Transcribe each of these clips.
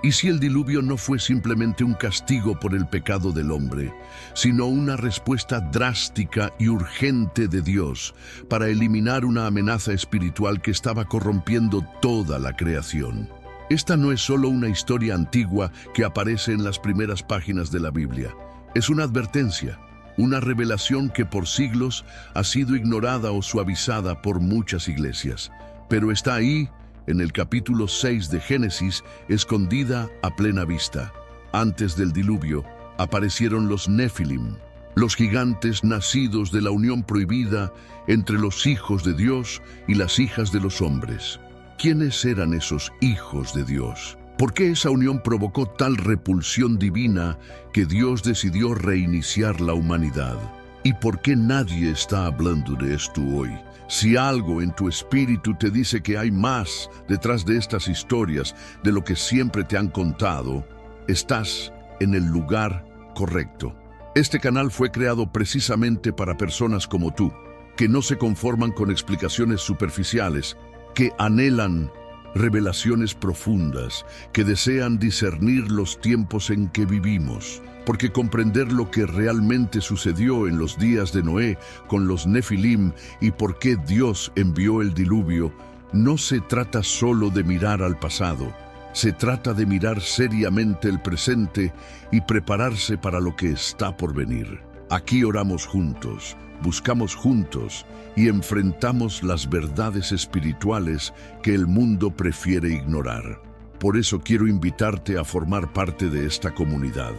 ¿Y si el diluvio no fue simplemente un castigo por el pecado del hombre, sino una respuesta drástica y urgente de Dios para eliminar una amenaza espiritual que estaba corrompiendo toda la creación? Esta no es solo una historia antigua que aparece en las primeras páginas de la Biblia. Es una advertencia, una revelación que por siglos ha sido ignorada o suavizada por muchas iglesias. Pero está ahí, en el capítulo 6 de Génesis, escondida a plena vista. Antes del diluvio, aparecieron los Nefilim, los gigantes nacidos de la unión prohibida entre los hijos de Dios y las hijas de los hombres. ¿Quiénes eran esos hijos de Dios? ¿Por qué esa unión provocó tal repulsión divina que Dios decidió reiniciar la humanidad? ¿Y por qué nadie está hablando de esto hoy? Si algo en tu espíritu te dice que hay más detrás de estas historias de lo que siempre te han contado, estás en el lugar correcto. Este canal fue creado precisamente para personas como tú, que no se conforman con explicaciones superficiales, que anhelan revelaciones profundas, que desean discernir los tiempos en que vivimos. Porque comprender lo que realmente sucedió en los días de Noé con los Nefilim y por qué Dios envió el diluvio, no se trata solo de mirar al pasado, se trata de mirar seriamente el presente y prepararse para lo que está por venir. Aquí oramos juntos, buscamos juntos y enfrentamos las verdades espirituales que el mundo prefiere ignorar. Por eso quiero invitarte a formar parte de esta comunidad.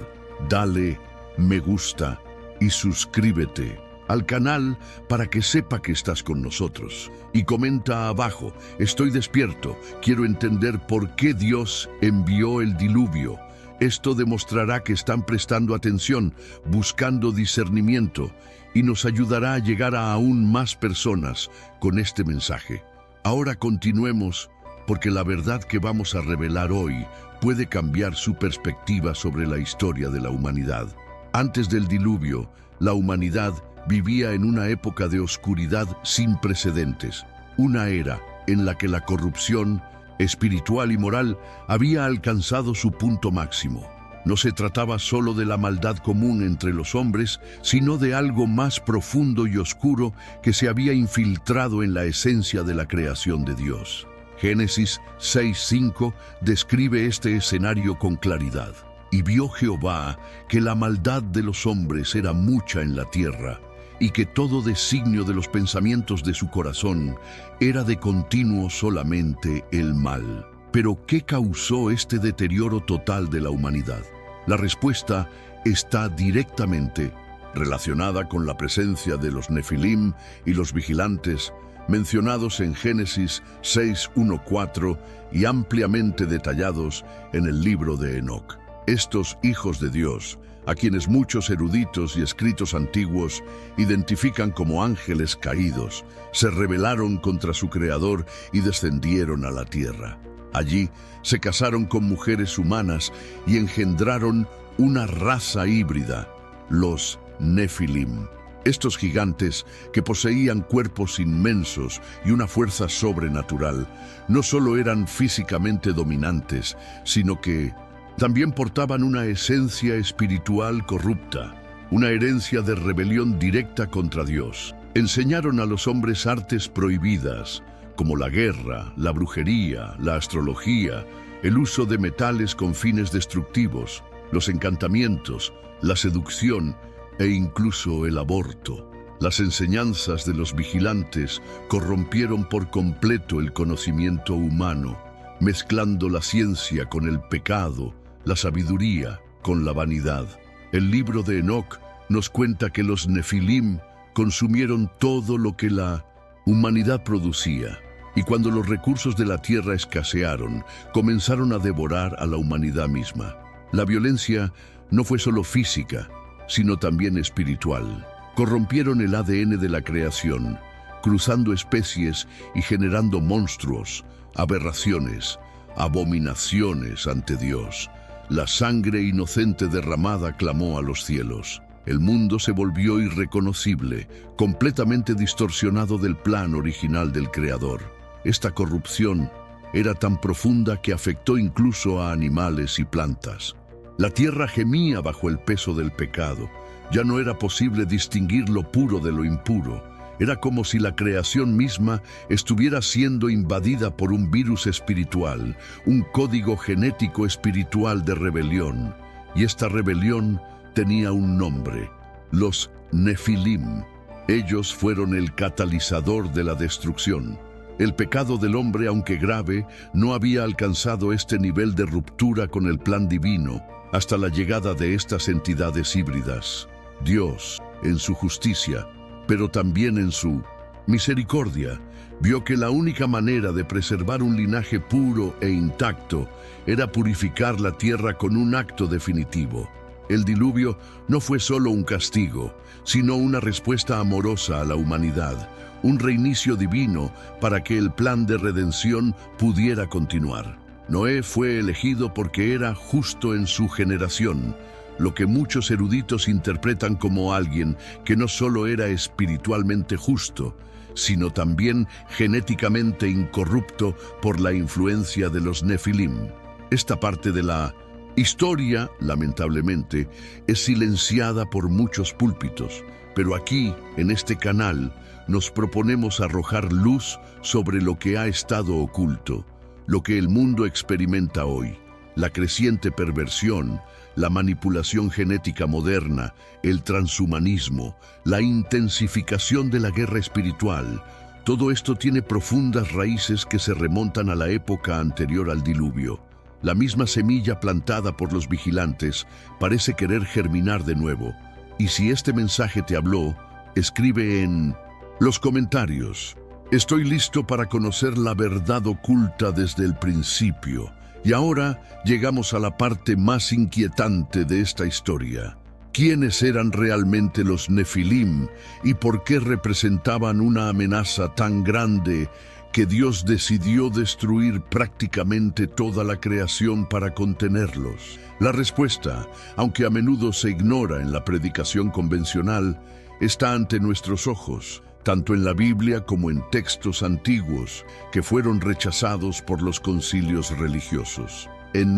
Dale me gusta y suscríbete al canal para que sepa que estás con nosotros. Y comenta abajo, estoy despierto, quiero entender por qué Dios envió el diluvio. Esto demostrará que están prestando atención, buscando discernimiento, y nos ayudará a llegar a aún más personas con este mensaje. Ahora continuemos, porque la verdad que vamos a revelar hoy puede cambiar su perspectiva sobre la historia de la humanidad. Antes del diluvio, la humanidad vivía en una época de oscuridad sin precedentes, una era en la que la corrupción espiritual y moral había alcanzado su punto máximo. No se trataba solo de la maldad común entre los hombres, sino de algo más profundo y oscuro que se había infiltrado en la esencia de la creación de Dios. Génesis 6:5 describe este escenario con claridad. Y vio Jehová que la maldad de los hombres era mucha en la tierra, y que todo designio de los pensamientos de su corazón era de continuo solamente el mal. Pero ¿qué causó este deterioro total de la humanidad? La respuesta está directamente relacionada con la presencia de los Nefilim y los vigilantes, mencionados en Génesis 6:1-4 y ampliamente detallados en el libro de Enoc. Estos hijos de Dios, a quienes muchos eruditos y escritos antiguos identifican como ángeles caídos, se rebelaron contra su Creador y descendieron a la tierra. Allí se casaron con mujeres humanas y engendraron una raza híbrida, los Nefilim. Estos gigantes, que poseían cuerpos inmensos y una fuerza sobrenatural, no solo eran físicamente dominantes, sino que también portaban una esencia espiritual corrupta, una herencia de rebelión directa contra Dios. Enseñaron a los hombres artes prohibidas, como la guerra, la brujería, la astrología, el uso de metales con fines destructivos, los encantamientos, la seducción e incluso el aborto. Las enseñanzas de los vigilantes corrompieron por completo el conocimiento humano, mezclando la ciencia con el pecado, la sabiduría con la vanidad. El libro de Enoc nos cuenta que los Nefilim consumieron todo lo que la humanidad producía, y cuando los recursos de la tierra escasearon, comenzaron a devorar a la humanidad misma. La violencia no fue solo física, sino también espiritual. Corrompieron el ADN de la creación, cruzando especies y generando monstruos, aberraciones, abominaciones ante Dios. La sangre inocente derramada clamó a los cielos. El mundo se volvió irreconocible, completamente distorsionado del plan original del Creador. Esta corrupción era tan profunda que afectó incluso a animales y plantas. La tierra gemía bajo el peso del pecado. Ya no era posible distinguir lo puro de lo impuro. Era como si la creación misma estuviera siendo invadida por un virus espiritual, un código genético espiritual de rebelión. Y esta rebelión tenía un nombre: los Nefilim. Ellos fueron el catalizador de la destrucción. El pecado del hombre, aunque grave, no había alcanzado este nivel de ruptura con el plan divino hasta la llegada de estas entidades híbridas. Dios, en su justicia, pero también en su misericordia, vio que la única manera de preservar un linaje puro e intacto era purificar la tierra con un acto definitivo. El diluvio no fue solo un castigo, sino una respuesta amorosa a la humanidad, un reinicio divino para que el plan de redención pudiera continuar. Noé fue elegido porque era justo en su generación, lo que muchos eruditos interpretan como alguien que no solo era espiritualmente justo, sino también genéticamente incorrupto por la influencia de los Nefilim. Esta parte de la historia, lamentablemente, es silenciada por muchos púlpitos, pero aquí, en este canal, nos proponemos arrojar luz sobre lo que ha estado oculto, lo que el mundo experimenta hoy, la creciente perversión, la manipulación genética moderna, el transhumanismo, la intensificación de la guerra espiritual. Todo esto tiene profundas raíces que se remontan a la época anterior al diluvio. La misma semilla plantada por los vigilantes parece querer germinar de nuevo. Y si este mensaje te habló, escribe en los comentarios: estoy listo para conocer la verdad oculta desde el principio. Y ahora llegamos a la parte más inquietante de esta historia. ¿Quiénes eran realmente los Nefilim y por qué representaban una amenaza tan grande que Dios decidió destruir prácticamente toda la creación para contenerlos? La respuesta, aunque a menudo se ignora en la predicación convencional, está ante nuestros ojos, tanto en la Biblia como en textos antiguos que fueron rechazados por los concilios religiosos. En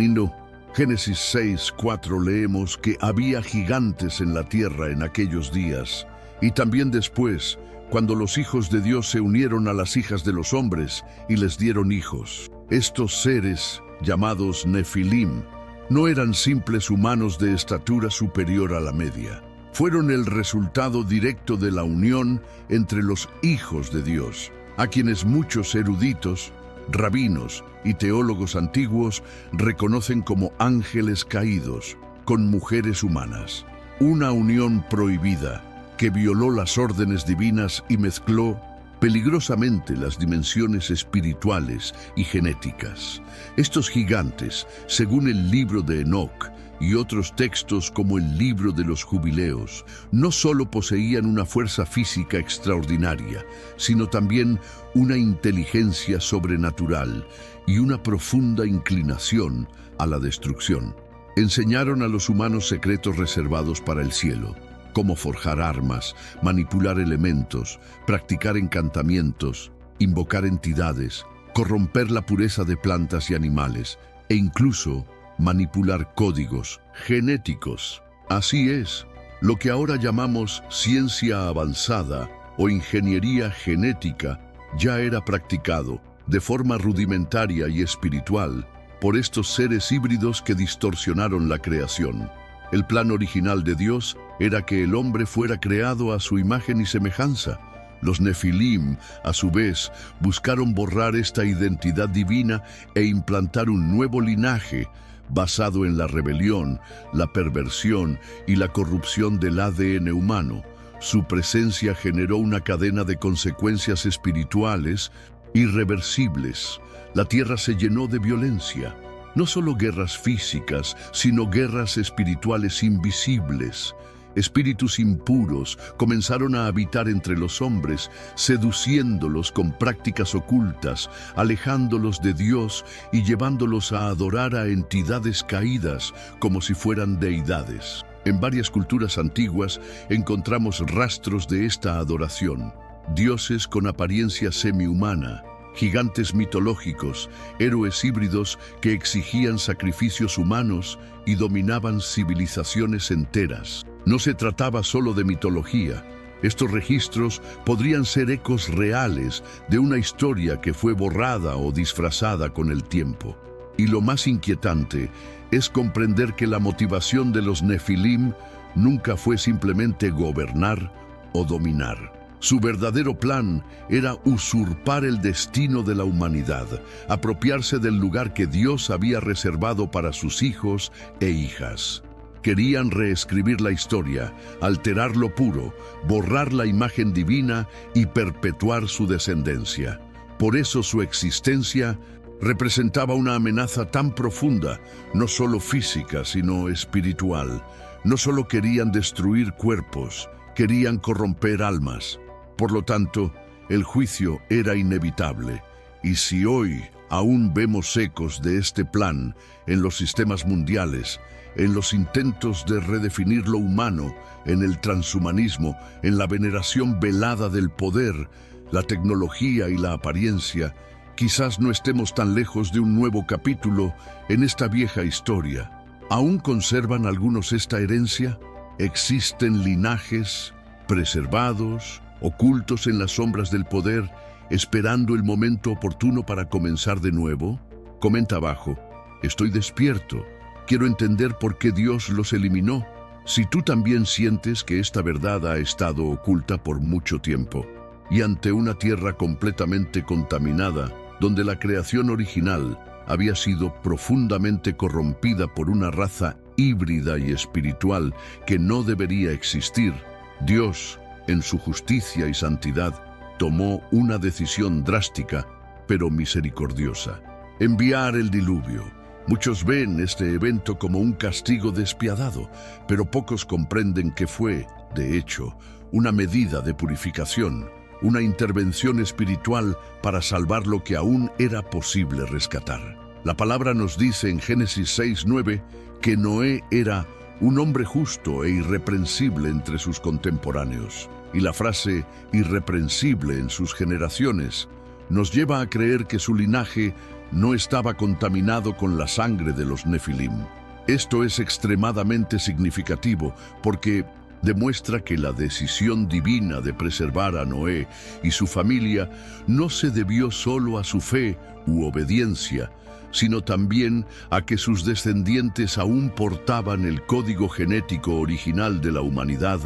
Génesis 6:4 leemos que había gigantes en la tierra en aquellos días, y también después, cuando los hijos de Dios se unieron a las hijas de los hombres y les dieron hijos. Estos seres, llamados Nefilim, no eran simples humanos de estatura superior a la media. Fueron el resultado directo de la unión entre los hijos de Dios, a quienes muchos eruditos, rabinos y teólogos antiguos reconocen como ángeles caídos con mujeres humanas. Una unión prohibida que violó las órdenes divinas y mezcló peligrosamente las dimensiones espirituales y genéticas. Estos gigantes, según el libro de Enoc y otros textos como el libro de los Jubileos, no solo poseían una fuerza física extraordinaria, sino también una inteligencia sobrenatural y una profunda inclinación a la destrucción. Enseñaron a los humanos secretos reservados para el cielo: cómo forjar armas, manipular elementos, practicar encantamientos, invocar entidades, corromper la pureza de plantas y animales, e incluso manipular códigos genéticos. Así es, lo que ahora llamamos ciencia avanzada o ingeniería genética ya era practicado de forma rudimentaria y espiritual por estos seres híbridos que distorsionaron la creación. El plan original de Dios era que el hombre fuera creado a su imagen y semejanza. Los Nefilim, a su vez, buscaron borrar esta identidad divina e implantar un nuevo linaje basado en la rebelión, la perversión y la corrupción del ADN humano. Su presencia generó una cadena de consecuencias espirituales irreversibles. La tierra se llenó de violencia. No solo guerras físicas, sino guerras espirituales invisibles. Espíritus impuros comenzaron a habitar entre los hombres, seduciéndolos con prácticas ocultas, alejándolos de Dios y llevándolos a adorar a entidades caídas como si fueran deidades. En varias culturas antiguas encontramos rastros de esta adoración. Dioses con apariencia semihumana, gigantes mitológicos, héroes híbridos que exigían sacrificios humanos y dominaban civilizaciones enteras. No se trataba solo de mitología. Estos registros podrían ser ecos reales de una historia que fue borrada o disfrazada con el tiempo. Y lo más inquietante es comprender que la motivación de los Nefilim nunca fue simplemente gobernar o dominar. Su verdadero plan era usurpar el destino de la humanidad, apropiarse del lugar que Dios había reservado para sus hijos e hijas. Querían reescribir la historia, alterar lo puro, borrar la imagen divina y perpetuar su descendencia. Por eso su existencia representaba una amenaza tan profunda, no solo física, sino espiritual. No solo querían destruir cuerpos, querían corromper almas. Por lo tanto, el juicio era inevitable. Y si hoy aún vemos ecos de este plan en los sistemas mundiales, en los intentos de redefinir lo humano, en el transhumanismo, en la veneración velada del poder, la tecnología y la apariencia, quizás no estemos tan lejos de un nuevo capítulo en esta vieja historia. ¿Aún conservan algunos esta herencia? ¿Existen linajes preservados, ocultos en las sombras del poder, esperando el momento oportuno para comenzar de nuevo? Comenta abajo. Estoy despierto. Quiero entender por qué Dios los eliminó. Si tú también sientes que esta verdad ha estado oculta por mucho tiempo, y ante una tierra completamente contaminada, donde la creación original había sido profundamente corrompida por una raza híbrida y espiritual que no debería existir, Dios, en su justicia y santidad, tomó una decisión drástica, pero misericordiosa: enviar el diluvio. Muchos ven este evento como un castigo despiadado, pero pocos comprenden que fue, de hecho, una medida de purificación, una intervención espiritual para salvar lo que aún era posible rescatar. La palabra nos dice en Génesis 6:9 que Noé era un hombre justo e irreprensible entre sus contemporáneos. Y la frase irreprensible en sus generaciones nos lleva a creer que su linaje no estaba contaminado con la sangre de los Nefilim. Esto es extremadamente significativo porque demuestra que la decisión divina de preservar a Noé y su familia no se debió solo a su fe u obediencia, sino también a que sus descendientes aún portaban el código genético original de la humanidad,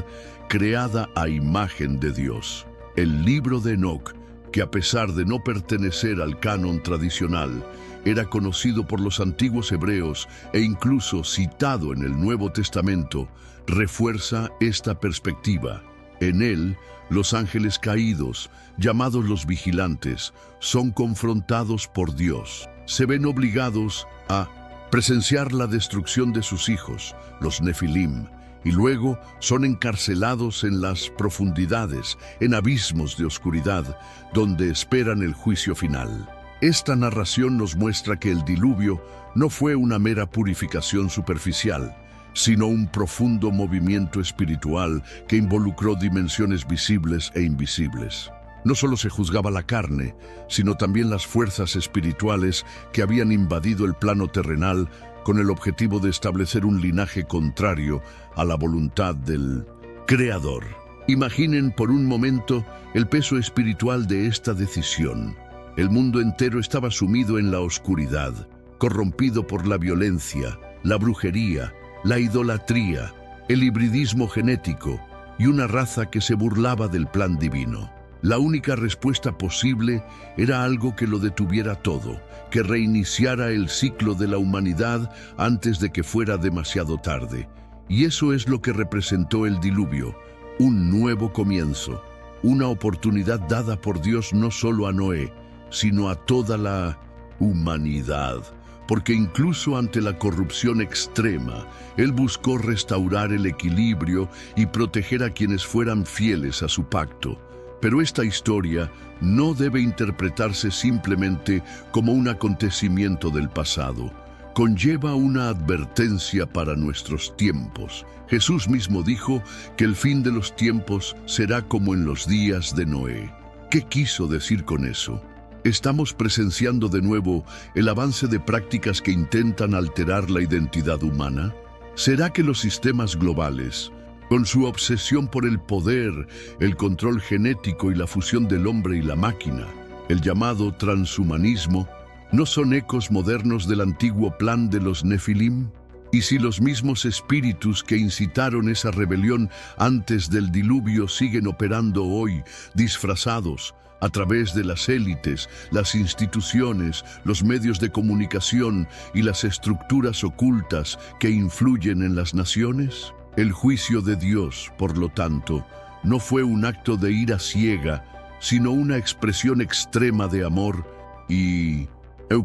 creada a imagen de Dios. El libro de Enoc, que a pesar de no pertenecer al canon tradicional, era conocido por los antiguos hebreos e incluso citado en el Nuevo Testamento, refuerza esta perspectiva. En él, los ángeles caídos, llamados los vigilantes, son confrontados por Dios. Se ven obligados a presenciar la destrucción de sus hijos, los Nefilim, y luego son encarcelados en las profundidades, en abismos de oscuridad, donde esperan el juicio final. Esta narración nos muestra que el diluvio no fue una mera purificación superficial, sino un profundo movimiento espiritual que involucró dimensiones visibles e invisibles. No solo se juzgaba la carne, sino también las fuerzas espirituales que habían invadido el plano terrenal con el objetivo de establecer un linaje contrario a la voluntad del Creador. Imaginen por un momento el peso espiritual de esta decisión. El mundo entero estaba sumido en la oscuridad, corrompido por la violencia, la brujería, la idolatría, el hibridismo genético y una raza que se burlaba del plan divino. La única respuesta posible era algo que lo detuviera todo, que reiniciara el ciclo de la humanidad antes de que fuera demasiado tarde. Y eso es lo que representó el diluvio, un nuevo comienzo, una oportunidad dada por Dios no solo a Noé, sino a toda la humanidad. Porque incluso ante la corrupción extrema, Él buscó restaurar el equilibrio y proteger a quienes fueran fieles a su pacto. Pero esta historia no debe interpretarse simplemente como un acontecimiento del pasado. Conlleva una advertencia para nuestros tiempos. Jesús mismo dijo que el fin de los tiempos será como en los días de Noé. ¿Qué quiso decir con eso? Estamos presenciando de nuevo el avance de prácticas que intentan alterar la identidad humana. ¿Será que los sistemas globales, con su obsesión por el poder, el control genético y la fusión del hombre y la máquina, el llamado transhumanismo, no son ecos modernos del antiguo plan de los Nefilim? ¿Y si los mismos espíritus que incitaron esa rebelión antes del diluvio siguen operando hoy, disfrazados, a través de las élites, las instituciones, los medios de comunicación y las estructuras ocultas que influyen en las naciones? El juicio de Dios, por lo tanto, no fue un acto de ira ciega, sino una expresión extrema de amor y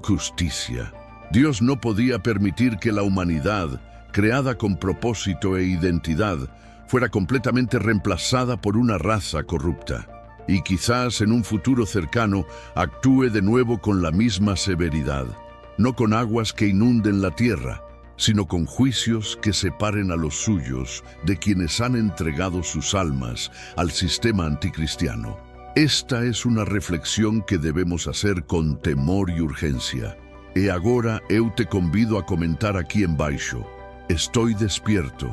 justicia. Dios no podía permitir que la humanidad, creada con propósito e identidad, fuera completamente reemplazada por una raza corrupta. Y quizás en un futuro cercano actúe de nuevo con la misma severidad, no con aguas que inunden la tierra, sino con juicios que separen a los suyos de quienes han entregado sus almas al sistema anticristiano. Esta es una reflexión que debemos hacer con temor y urgencia. E agora eu te convido a comentar aquí en baixo. Estoy despierto.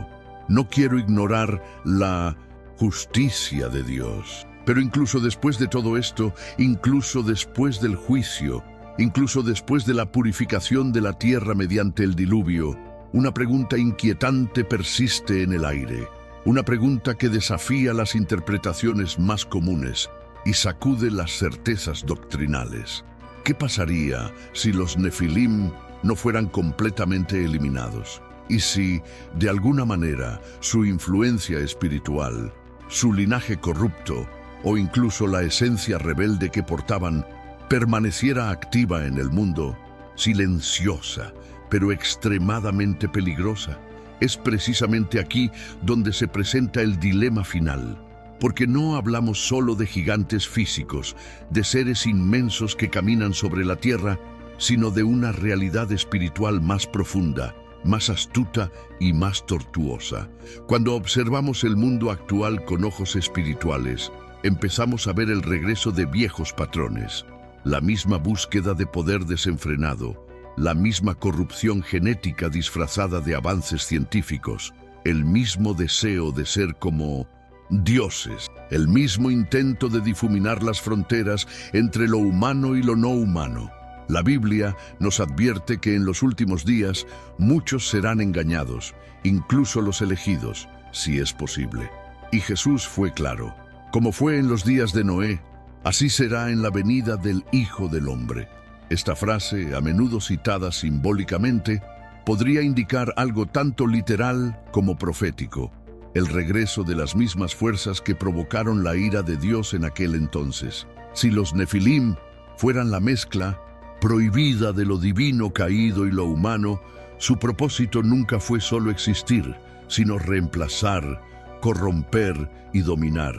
No quiero ignorar la justicia de Dios. Pero incluso después de todo esto, incluso después del juicio, incluso después de la purificación de la tierra mediante el diluvio, una pregunta inquietante persiste en el aire. Una pregunta que desafía las interpretaciones más comunes y sacude las certezas doctrinales. ¿Qué pasaría si los Nefilim no fueran completamente eliminados? Y si, de alguna manera, su influencia espiritual, su linaje corrupto o incluso la esencia rebelde que portaban permaneciera activa en el mundo, silenciosa, pero extremadamente peligrosa? Es precisamente aquí donde se presenta el dilema final. Porque no hablamos solo de gigantes físicos, de seres inmensos que caminan sobre la tierra, sino de una realidad espiritual más profunda, más astuta y más tortuosa. Cuando observamos el mundo actual con ojos espirituales, empezamos a ver el regreso de viejos patrones, la misma búsqueda de poder desenfrenado, la misma corrupción genética disfrazada de avances científicos, el mismo deseo de ser como dioses, el mismo intento de difuminar las fronteras entre lo humano y lo no humano. La Biblia nos advierte que en los últimos días muchos serán engañados, incluso los elegidos, si es posible. Y Jesús fue claro: como fue en los días de Noé, así será en la venida del Hijo del Hombre. Esta frase, a menudo citada simbólicamente, podría indicar algo tanto literal como profético: el regreso de las mismas fuerzas que provocaron la ira de Dios en aquel entonces. Si los Nefilim fueran la mezcla prohibida de lo divino caído y lo humano, su propósito nunca fue solo existir, sino reemplazar, corromper y dominar.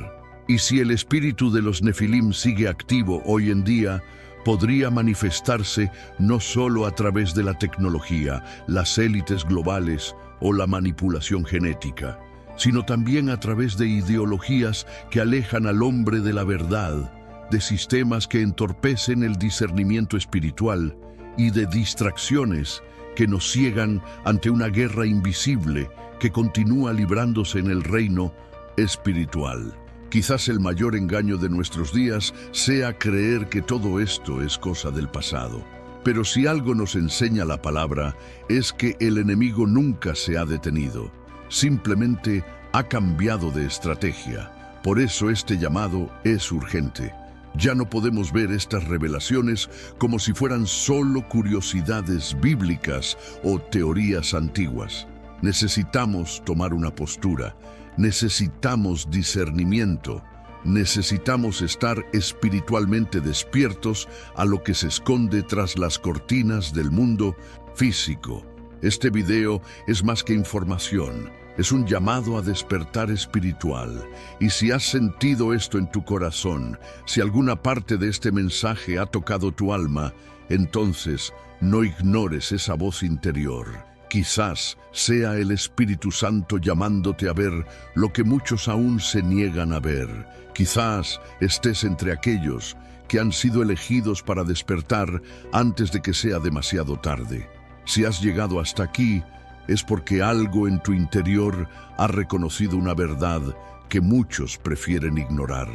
Y si el espíritu de los Nefilim sigue activo hoy en día, podría manifestarse no solo a través de la tecnología, las élites globales o la manipulación genética, sino también a través de ideologías que alejan al hombre de la verdad, de sistemas que entorpecen el discernimiento espiritual y de distracciones que nos ciegan ante una guerra invisible que continúa librándose en el reino espiritual. Quizás el mayor engaño de nuestros días sea creer que todo esto es cosa del pasado. Pero si algo nos enseña la palabra, es que el enemigo nunca se ha detenido. Simplemente ha cambiado de estrategia. Por eso este llamado es urgente. Ya no podemos ver estas revelaciones como si fueran solo curiosidades bíblicas o teorías antiguas. Necesitamos tomar una postura, necesitamos discernimiento, necesitamos estar espiritualmente despiertos a lo que se esconde tras las cortinas del mundo físico. Este video es más que información. Es un llamado a despertar espiritual. Y si has sentido esto en tu corazón, si alguna parte de este mensaje ha tocado tu alma, entonces no ignores esa voz interior. Quizás sea el Espíritu Santo llamándote a ver lo que muchos aún se niegan a ver. Quizás estés entre aquellos que han sido elegidos para despertar antes de que sea demasiado tarde. Si has llegado hasta aquí, es porque algo en tu interior ha reconocido una verdad que muchos prefieren ignorar.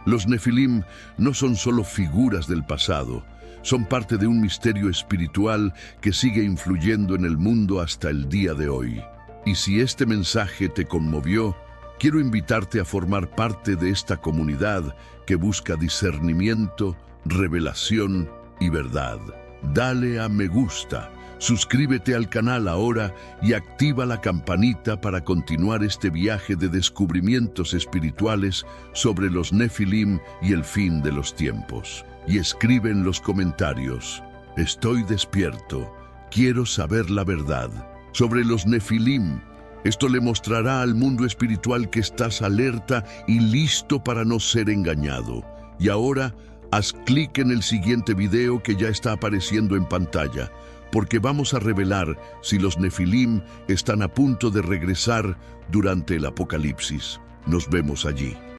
Los Nefilim no son solo figuras del pasado, son parte de un misterio espiritual que sigue influyendo en el mundo hasta el día de hoy. Y si este mensaje te conmovió, quiero invitarte a formar parte de esta comunidad que busca discernimiento, revelación y verdad. Dale a me gusta, suscríbete al canal ahora y activa la campanita para continuar este viaje de descubrimientos espirituales sobre los Nefilim y el fin de los tiempos. Y escribe en los comentarios: estoy despierto, quiero saber la verdad sobre los Nefilim. Esto le mostrará al mundo espiritual que estás alerta y listo para no ser engañado. Y ahora, haz clic en el siguiente video que ya está apareciendo en pantalla, porque vamos a revelar si los Nefilim están a punto de regresar durante el Apocalipsis. Nos vemos allí.